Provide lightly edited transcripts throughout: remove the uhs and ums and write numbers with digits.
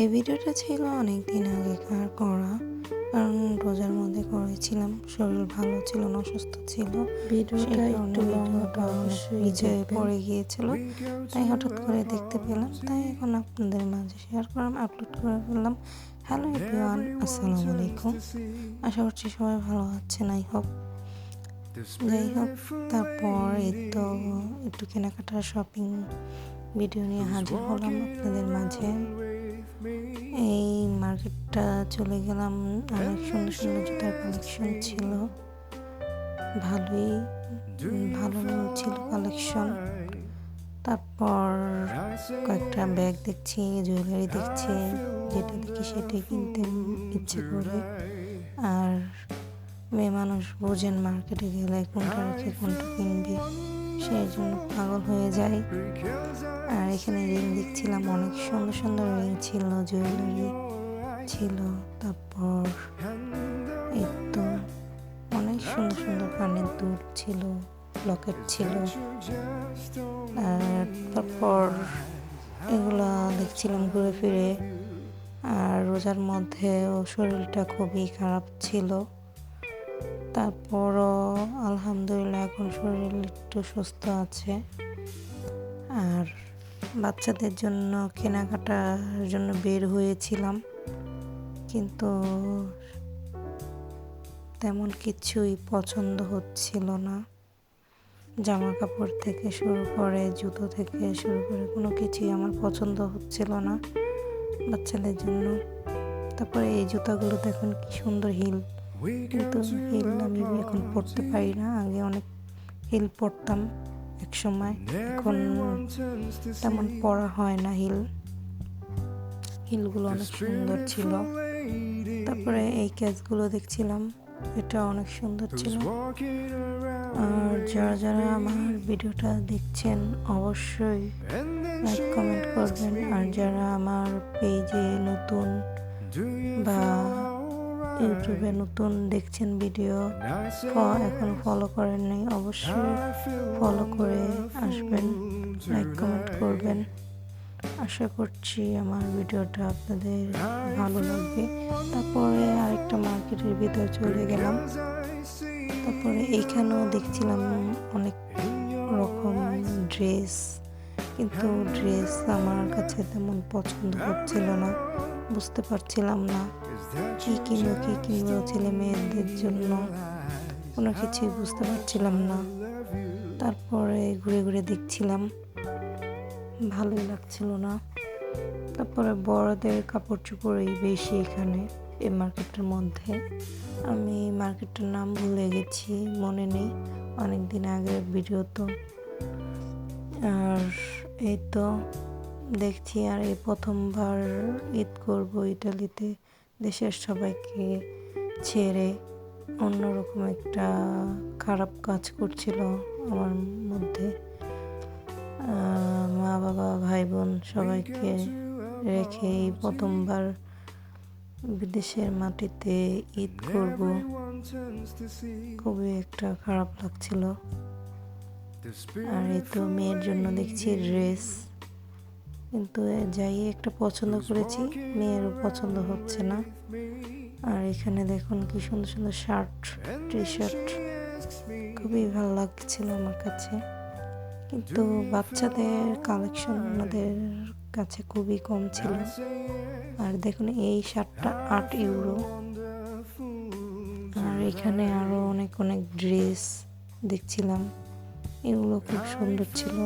এই ভিডিওটা ছিল অনেকদিন আগেকার করা, কারণ রোজার মধ্যে করেছিলাম, শরীর ভালো ছিল না, অসুস্থ ছিল। ভিডিওটা একটু লং ভিডিওটা নিচে পড়ে গিয়েছিল, তাই হঠাৎ করে দেখতে পেলাম, তাই এখন আপনাদের মাঝে শেয়ার করলাম, আপলোড করে ফেললাম। হ্যালো এভরিওয়ান, আসসালামু আলাইকুম। আশা করছি সবাই ভালো আছেন, আই হোপ। যাই হোক, তারপর এই তো একটু কেনাকাটার শপিং ভিডিও নিয়ে হাজির হলাম আপনাদের মাঝে। এই মার্কেটটা চলে গেলাম, অনেক সুন্দর সুন্দর জুতার কালেকশন ছিল, ভালোই ভালো ছিল কালেকশন। তারপর কয়েকটা ব্যাগ দেখছি, জুয়েলারি দেখছি, যেটা দেখি সেটাই কিনতে ইচ্ছে করে। আর মেয়ে মানুষ বোঝেন, মার্কেটে গেলে কোনটা রেখে কোনটা কিনবে, সেই জন্য পাগল হয়ে যায়। আর এখানে রিং দেখছিলাম, অনেক সুন্দর সুন্দর রিং ছিল, জুয়েলারি ছিল। তারপর এই তো অনেক সুন্দর সুন্দর কানের দুল ছিল, লকেট ছিল। আর তারপর এগুলো দেখছিলাম ঘুরে ফিরে। আর রোজার মধ্যেও শরীরটা খুবই খারাপ ছিল, তারপরও আলহামদুলিল্লাহ এখন শরীর একটু সুস্থ আছে। আর বাচ্চাদের জন্য কেনাকাটার জন্য বের হয়েছিলাম, কিন্তু তেমন কিছুই পছন্দ হচ্ছিল না। জামা কাপড় থেকে শুরু করে, জুতো থেকে শুরু করে কোনো কিছুই আমার পছন্দ হচ্ছিল না বাচ্চাদের জন্য। তারপরে এই জুতাগুলো দেখুন কি সুন্দর হিল, কিন্তু হিল আমি এখন পরতে পারি না। আগে অনেক হিল পরতাম এক সময়, এখন তেমন পরা হয় না। হিলগুলো অনেক সুন্দর ছিল। তারপরে এই ক্যাচগুলো দেখছিলাম, এটা অনেক সুন্দর ছিল। আর যারা যারা আমার ভিডিওটা দেখছেন অবশ্যই লাইক কমেন্ট করবেন। আর যারা আমার পেজে নতুন বা ইউটিউবে নতুন দেখছেন ভিডিও, এখন ফলো করেন নাই, অবশ্যই ফলো করে আসবেন, লাইক কমেন্ট করবেন। আশা করছি আমার ভিডিওটা আপনাদের ভালো লাগবে। তারপরে আরেকটা মার্কেটের ভিতরে চলে গেলাম। তারপরে এইখানেও দেখছিলাম অনেক রকম ড্রেস, কিন্তু ড্রেস আমার কাছে তেমন পছন্দ হচ্ছিল না, বুঝতে পারছিলাম না কি কিনবো ছেলে মেয়েদের জন্য, কোনো কিছুই বুঝতে পারছিলাম না। তারপরে ঘুরে ঘুরে দেখছিলাম, ভালোই লাগছিল না। তারপরে বড়দের কাপড় চোপড়ই বেশি এখানে এই মার্কেটের মধ্যে। আমি মার্কেটের নাম ভুলে গেছি, মনে নেই, অনেক দিন আগের ভিডিও তো। আর এই তো দেখছি, আর এই প্রথমবার ঈদ করব ইতালিতে, দেশের সবাইকে ছেড়ে। অন্যরকম একটা খারাপ কাজ করছিল আমার মধ্যে। মা বাবা ভাই বোন সবাইকে রেখে এই প্রথমবার বিদেশের মাটিতে ঈদ করব, খুবই একটা খারাপ লাগছিল। আর এই তো মেয়ের জন্য দেখছি ড্রেস, কিন্তু যাই একটা পছন্দ করেছি, মেয়েরও পছন্দ হচ্ছে না। আর এখানে দেখুন কি সুন্দর সুন্দর শার্ট, টি শার্ট, খুবই ভালো লাগছিল আমার কাছে। কিন্তু বাচ্চাদের কালেকশন আমাদের কাছে খুবই কম ছিল। আর দেখুন এই শার্টটা 8 ইউরো। আর এখানে আরো অনেক অনেক ড্রেস দেখছিলাম, এগুলো খুব সুন্দর ছিল,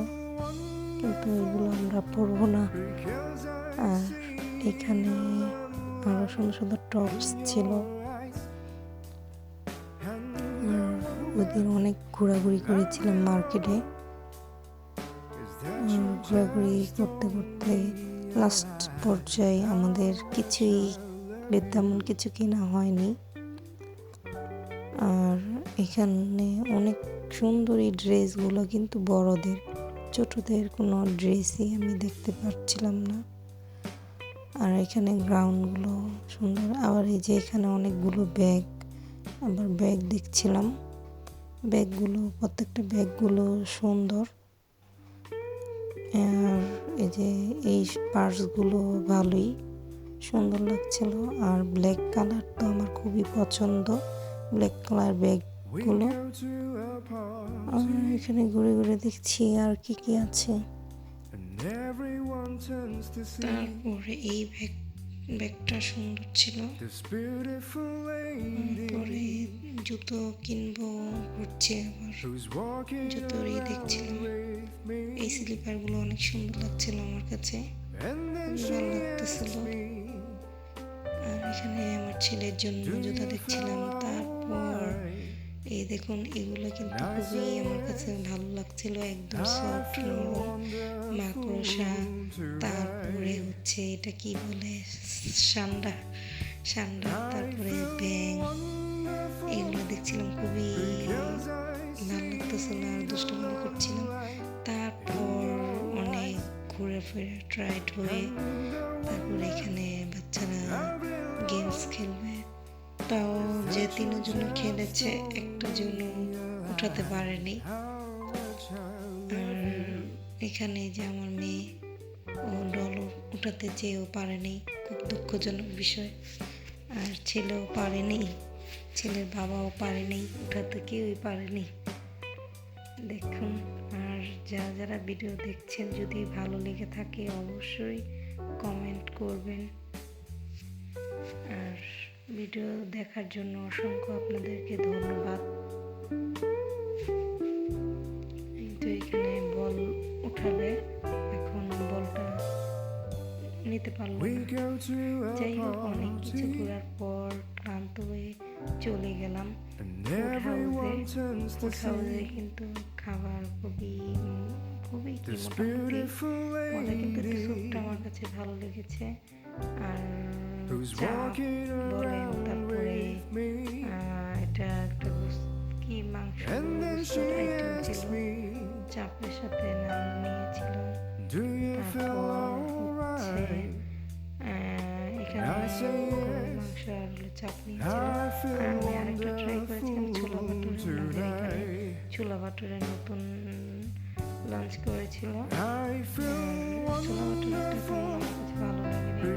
কিন্তু এগুলো আমরা পরবো না। আর এখানে আরো সুন্দর সুন্দর টপস ছিল। ওইদিন অনেক ঘোরাঘুরি করেছিলাম মার্কেটে। ঘোরাঘুরি করতে করতে লাস্ট পর্যায়ে আমাদের কিছুই তেমন কিছু কেনা হয়নি। আর এখানে অনেক সুন্দর এই ড্রেসগুলো, কিন্তু বড়দের, ছোটদের কোনো ড্রেসই আমি দেখতে পাচ্ছিলাম না। আর এখানে গ্রাউন্ডগুলো সুন্দর। আবার এই যে এখানে অনেকগুলো ব্যাগ, আবার ব্যাগ দেখছিলাম, ব্যাগগুলো প্রত্যেকটা ব্যাগগুলো সুন্দর। আর এই যে এই পার্সগুলো ভালোই, সুন্দর লাগছিল। আর ব্ল্যাক কালার তো আমার খুবই পছন্দ, ব্ল্যাক কালার ব্যাগগুলো। আর এখানে ঘুরে ঘুরে দেখছি আর কি কি আছে। তারপরে এই ব্যাগটা সুন্দর ছিল। পরে জুতো কিনবো ঘুরছে, আবার জুতোরই দেখছিলাম। এই স্লিপারগুলো অনেক সুন্দর লাগছিল আমার কাছে, ভালো লাগতেছিল। আর এখানে আমার ছেলের জন্য জুতা দেখছিলাম। তারপর এই দেখুন, এগুলো কিন্তু খুবই আমার কাছে ভালো লাগছিল, একদম সফট নরম মাকড়সা। তারপরে হচ্ছে এটা কি বলে, সান্ডা। তারপরে ব্যাং, এগুলো দেখছিলাম, খুবই ভালো লাগতেছিল আর দুষ্টুমি করছিলাম। তারপর অনেক ঘুরে ফিরে ট্রাইড হয়ে তারপরে এখানে বাচ্চারা গেমস খেলবে। তাও যে তিনজন খেলেছে, একটা জন্য উঠাতে পারেনি। আর এখানে যে আমার মেয়ে, ও ডল উঠাতে চেয়েও পারেনি, খুব দুঃখজনক বিষয়। আর ছেলেও পারেনি, ছেলের বাবাও পারেনি উঠাতে, কেউই পারেনি। দেখুন, আর যারা ভিডিও দেখছেন, যদি ভালো লেগে থাকে অবশ্যই কমেন্ট করবেন। আর ভিডিও দেখার জন্য অসংখ্য আপনাদেরকে ধন্যবাদ। তো এখানে বল উঠাবে, এখন বলটা নিতে পারলো না। যাই হোক, অনেক কিছু ঘোরার পর ক্লান্ত হয়ে চলে গেলাম ফুড হাউসে। কিন্তু খাবার খুবই কি মোটামুটি মজা, কিন্তু স্যুপটা আমার কাছে ভালো লেগেছে। আর চাপ বলেন, তারপরে এটা একটা কি মাংস আইটেম ছিল, চাপের সাথে নান নিয়েছিলাম। তারপর হচ্ছে এখানে গরুর মাংস আর চাপ নিয়েছিল। আর আমি আরেকটা ট্রাই করেছিলাম ছোলা ভাটুরে। আমাদের এখানে ছোলা ভাটুরে নতুন লঞ্চ করেছিল। ছোলা ভাটুরেটা তেমন আমার কাছে ভালো লাগেনি,